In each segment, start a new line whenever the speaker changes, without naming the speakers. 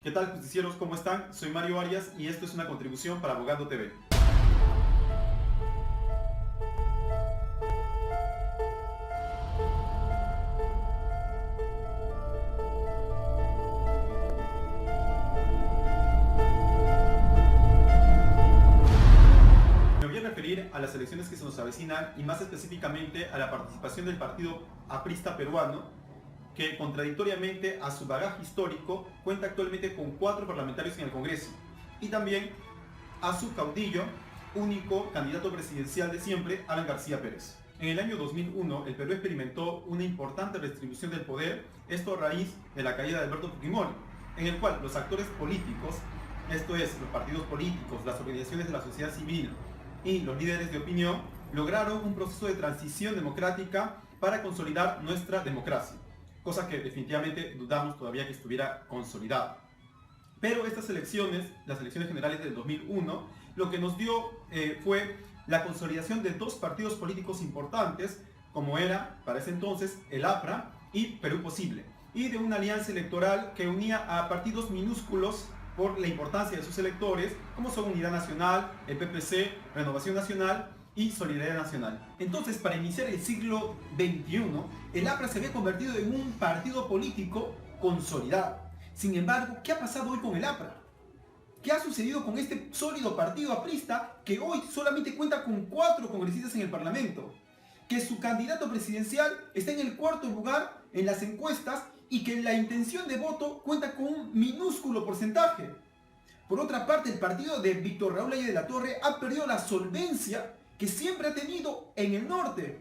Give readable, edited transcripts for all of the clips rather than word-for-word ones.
¿Qué tal, justicieros? ¿Cómo están? Soy Mario Arias y esto es una contribución para Abogado TV. Me voy a referir a las elecciones que se nos avecinan y más específicamente a la participación del Partido Aprista Peruano, que contradictoriamente a su bagaje histórico cuenta actualmente con 4 parlamentarios en el Congreso, y también a su caudillo, único candidato presidencial de siempre, Alan García Pérez. En el año 2001 el Perú experimentó una importante redistribución del poder, esto a raíz de la caída de Alberto Fujimori, en el cual los actores políticos, esto es, los partidos políticos, las organizaciones de la sociedad civil y los líderes de opinión, lograron un proceso de transición democrática para consolidar nuestra democracia, cosa que definitivamente dudamos todavía que estuviera consolidada. Pero estas elecciones, las elecciones generales del 2001, lo que nos dio fue la consolidación de 2 partidos políticos importantes, como era para ese entonces el APRA y Perú Posible, y de una alianza electoral que unía a partidos minúsculos por la importancia de sus electores, como son Unidad Nacional, el PPC, Renovación Nacional y Solidaridad Nacional. Entonces, para iniciar el siglo XXI, el APRA se había convertido en un partido político consolidado. Sin embargo, ¿qué ha pasado hoy con el APRA? ¿Qué ha sucedido con este sólido partido aprista que hoy solamente cuenta con 4 congresistas en el Parlamento? Que su candidato presidencial está en el 4º lugar en las encuestas y que la intención de voto cuenta con un minúsculo porcentaje. Por otra parte, el partido de Víctor Raúl Laya de la Torre ha perdido la solvencia que siempre ha tenido en el norte,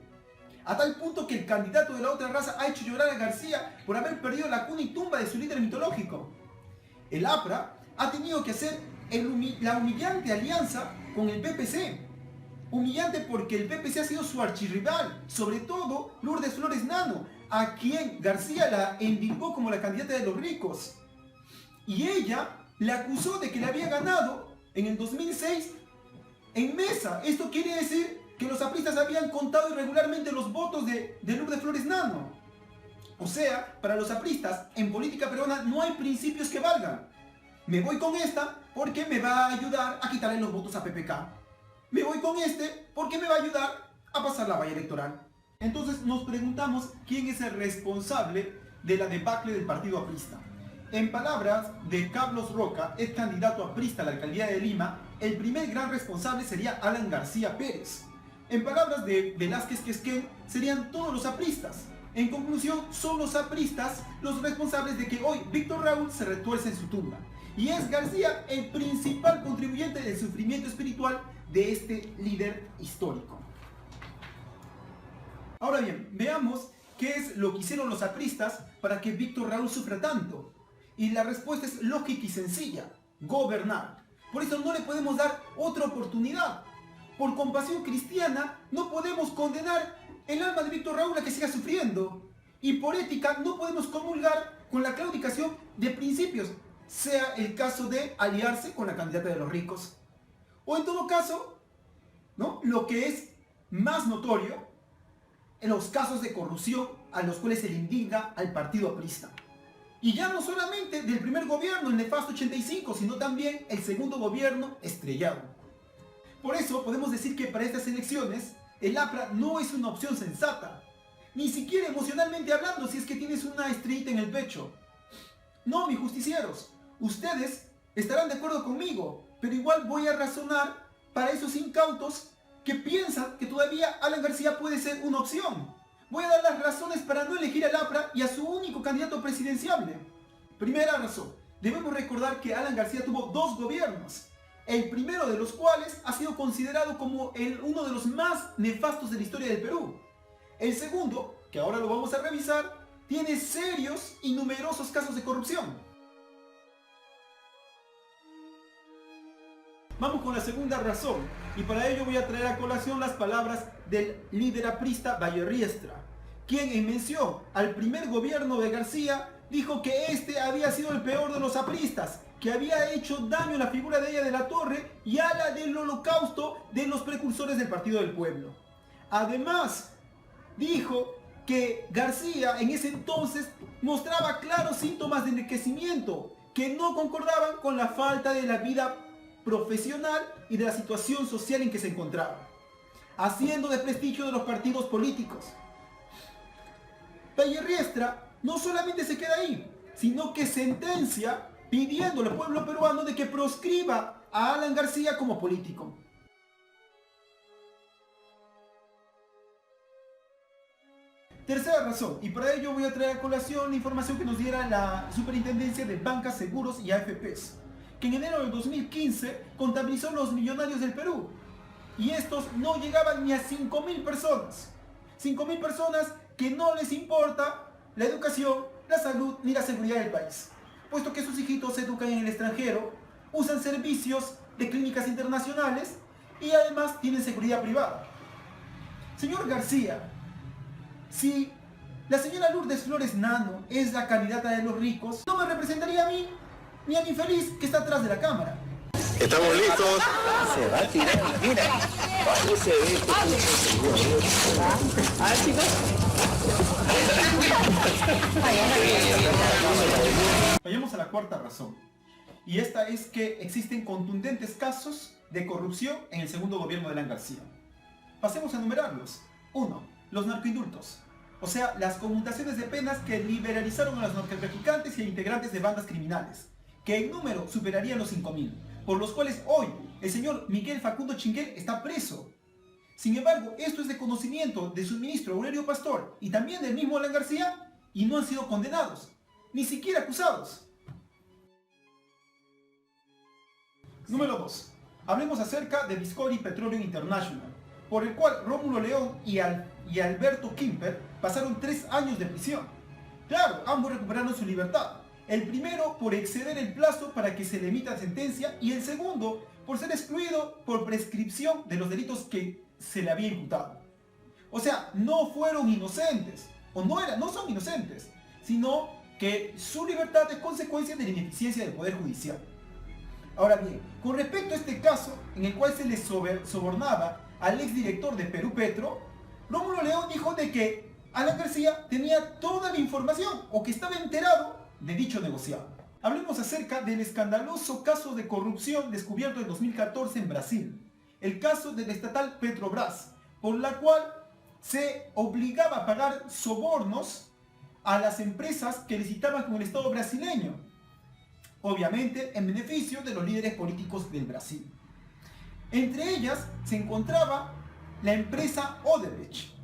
a tal punto que el candidato de la otra raza ha hecho llorar a García por haber perdido la cuna y tumba de su líder mitológico. El APRA ha tenido que hacer la humillante alianza con el PPC. Humillante porque el PPC ha sido su archirrival, sobre todo Lourdes Flores Nano, a quien García la endilgó como la candidata de los ricos. Y ella le acusó de que le había ganado en el 2006 en mesa. Esto quiere decir que los apristas habían contado irregularmente los votos de Lourdes Flores Nano. O sea, para los apristas, en política peruana no hay principios que valgan. Me voy con esta porque me va a ayudar a quitarle los votos a PPK. Me voy con este porque me va a ayudar a pasar la valla electoral. Entonces nos preguntamos quién es el responsable de la debacle del partido aprista. En palabras de Carlos Roca, ex candidato aprista a la alcaldía de Lima, el primer gran responsable sería Alan García Pérez. En palabras de Velázquez Quesquén, serían todos los apristas. En conclusión, son los apristas los responsables de que hoy Víctor Raúl se retuerce en su tumba. Y es García el principal contribuyente del sufrimiento espiritual de este líder histórico. Ahora bien, veamos qué es lo que hicieron los apristas para que Víctor Raúl sufra tanto. Y la respuesta es lógica y sencilla: gobernar. Por eso no le podemos dar otra oportunidad. Por compasión cristiana no podemos condenar el alma de Víctor Raúl a que siga sufriendo. Y por ética no podemos comulgar con la claudicación de principios, sea el caso de aliarse con la candidata de los ricos. O en todo caso, ¿no?, lo que es más notorio, en los casos de corrupción a los cuales se le indigna al partido aprista. Y ya no solamente del primer gobierno, el nefasto 85, sino también el segundo gobierno estrellado. Por eso podemos decir que para estas elecciones el APRA no es una opción sensata, ni siquiera emocionalmente hablando, si es que tienes una estrellita en el pecho. No, mis justicieros, ustedes estarán de acuerdo conmigo, pero igual voy a razonar para esos incautos que piensan que todavía Alan García puede ser una opción. Voy a dar las razones para no elegir al APRA y a su único candidato presidenciable. Primera razón, debemos recordar que Alan García tuvo 2 gobiernos, el primero de los cuales ha sido considerado como uno de los más nefastos de la historia del Perú. El segundo, que ahora lo vamos a revisar, tiene serios y numerosos casos de corrupción. Vamos con la segunda razón, y para ello voy a traer a colación las palabras del líder aprista Vallerriestra, quien en mención al primer gobierno de García dijo que este había sido el peor de los apristas, que había hecho daño a la figura de ella de la Torre y a la del holocausto de los precursores del Partido del Pueblo. Además, dijo que García en ese entonces mostraba claros síntomas de enriquecimiento, que no concordaban con la falta de la vida profesional y de la situación social en que se encontraba, haciendo desprestigio de los partidos políticos. Riestra no solamente se queda ahí, sino que sentencia pidiéndole al pueblo peruano de que proscriba a Alan García como político. Tercera razón, y para ello voy a traer a colación la información que nos diera la Superintendencia de Bancas, Seguros y AFPs, que en enero del 2015 contabilizó los millonarios del Perú, y estos no llegaban ni a 5.000 personas. 5.000 personas que no les importa la educación, la salud ni la seguridad del país, puesto que sus hijitos se educan en el extranjero, usan servicios de clínicas internacionales y además tienen seguridad privada. Señor García, si la señora Lourdes Flores Nano es la candidata de los ricos, no me representaría a mí ni al infeliz que está atrás de la cámara.
Estamos listos.
Se va a tirar, mira. Ahí se ve. A ver, chicos.
Vayamos a la cuarta razón. Y esta es que existen contundentes casos de corrupción en el segundo gobierno de Alan García. Pasemos a enumerarlos. 1. Los narcoindultos. O sea, las conmutaciones de penas que liberalizaron a los narcotraficantes y a integrantes de bandas criminales, que en número superarían los 5.000, por los cuales hoy el señor Miguel Facundo Chinguel está preso. Sin embargo, esto es de conocimiento de su ministro Aurelio Pastor y también del mismo Alan García, y no han sido condenados, ni siquiera acusados. Número 2. Hablemos acerca de Discovery Petroleum International, por el cual Rómulo León y Alberto Kimper pasaron 3 años de prisión. Claro, ambos recuperaron su libertad. El primero por exceder el plazo para que se le emita sentencia y el segundo por ser excluido por prescripción de los delitos que se le había imputado. O sea, no fueron inocentes, o no son inocentes, sino que su libertad es consecuencia de la ineficiencia del Poder Judicial. Ahora bien, con respecto a este caso, en el cual se le sobornaba al exdirector de Perú Petro, Rómulo León dijo de que Alan García tenía toda la información, o que estaba enterado de dicho negociado. Hablemos acerca del escandaloso caso de corrupción descubierto en 2014 en Brasil, el caso del estatal Petrobras, por la cual se obligaba a pagar sobornos a las empresas que licitaban con el Estado brasileño, obviamente en beneficio de los líderes políticos del Brasil. Entre ellas se encontraba la empresa Odebrecht,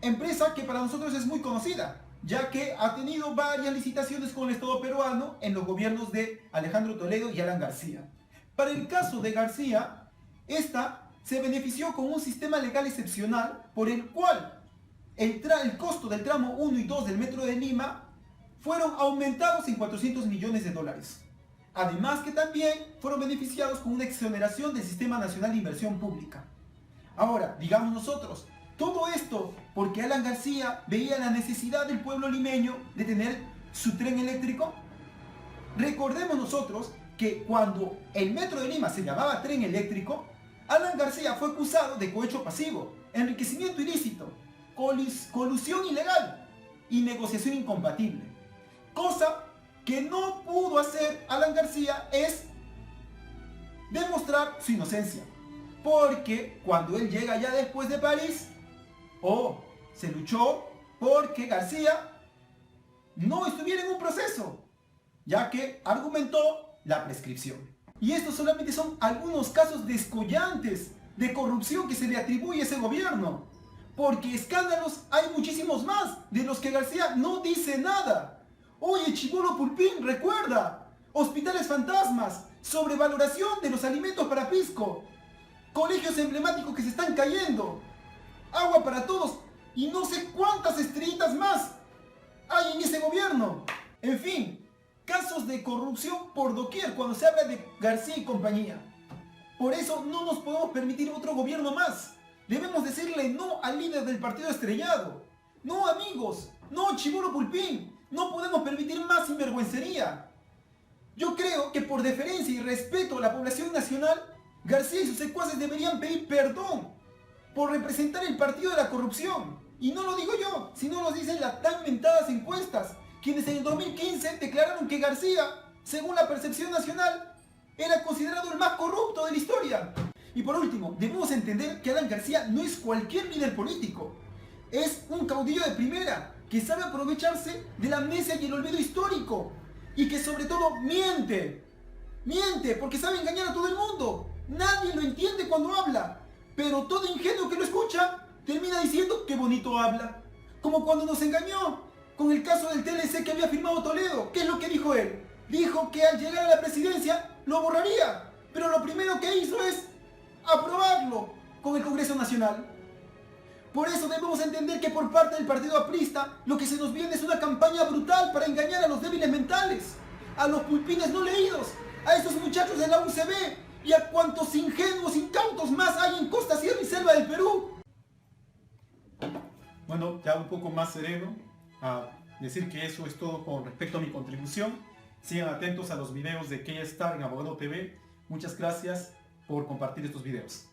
empresa que para nosotros es muy conocida, ya que ha tenido varias licitaciones con el Estado peruano en los gobiernos de Alejandro Toledo y Alan García. Para el caso de García, esta se benefició con un sistema legal excepcional por el cual el costo del tramo 1 y 2 del Metro de Lima fueron aumentados en 400 millones de dólares. Además que también fueron beneficiados con una exoneración del Sistema Nacional de Inversión Pública. Ahora, digamos nosotros, todo esto porque Alan García veía la necesidad del pueblo limeño de tener su tren eléctrico. Recordemos nosotros que cuando el Metro de Lima se llamaba tren eléctrico, Alan García fue acusado de cohecho pasivo, enriquecimiento ilícito, colusión ilegal y negociación incompatible. Cosa que no pudo hacer Alan García es demostrar su inocencia. Porque cuando él llega ya después de París, se luchó porque García no estuviera en un proceso, ya que argumentó la prescripción. Y estos solamente son algunos casos descollantes de corrupción que se le atribuye a ese gobierno, porque escándalos hay muchísimos más de los que García no dice nada. Oye, Chibolo Pulpín, recuerda, hospitales fantasmas, sobrevaloración de los alimentos para pisco, colegios emblemáticos que se están cayendo, agua para todos y no sé cuántas estrellitas más hay en ese gobierno. En fin, casos de corrupción por doquier cuando se habla de García y compañía. Por eso no nos podemos permitir otro gobierno más. Debemos decirle no al líder del partido estrellado. No, amigos, no, Chibolo Pulpín, no podemos permitir más sinvergüencería. Yo creo que por deferencia y respeto a la población nacional, García y sus secuaces deberían pedir perdón por representar el partido de la corrupción. Y no lo digo yo, sino lo dicen las tan mentadas encuestas, quienes en el 2015 declararon que García
según la percepción nacional, era considerado el más corrupto de la historia. Y por último, debemos entender que Alan García no es cualquier líder político. Es un caudillo de primera, que sabe aprovecharse de la amnesia y el olvido histórico. Y que sobre todo miente. Miente porque sabe engañar a todo el mundo. Nadie lo entiende cuando habla. Pero todo ingenuo que lo escucha termina diciendo que bonito habla. Como cuando nos engañó con el caso del TLC que había firmado Toledo. ¿Qué es lo que dijo él? Dijo que al llegar a la presidencia lo borraría. Pero lo primero que hizo es aprobarlo con el Congreso Nacional. Por eso debemos entender que por parte del partido aprista lo que se nos viene es una campaña brutal para engañar a los débiles mentales, a los pulpines no leídos, a esos muchachos de la UCB y a cuantos ingenuos incautos más hay en costa, sierra y selva del Perú.
Bueno, ya un poco más sereno, a decir que eso es todo con respecto a mi contribución. Sigan atentos a los videos de Keystar en Abogado TV. Muchas gracias por compartir estos videos.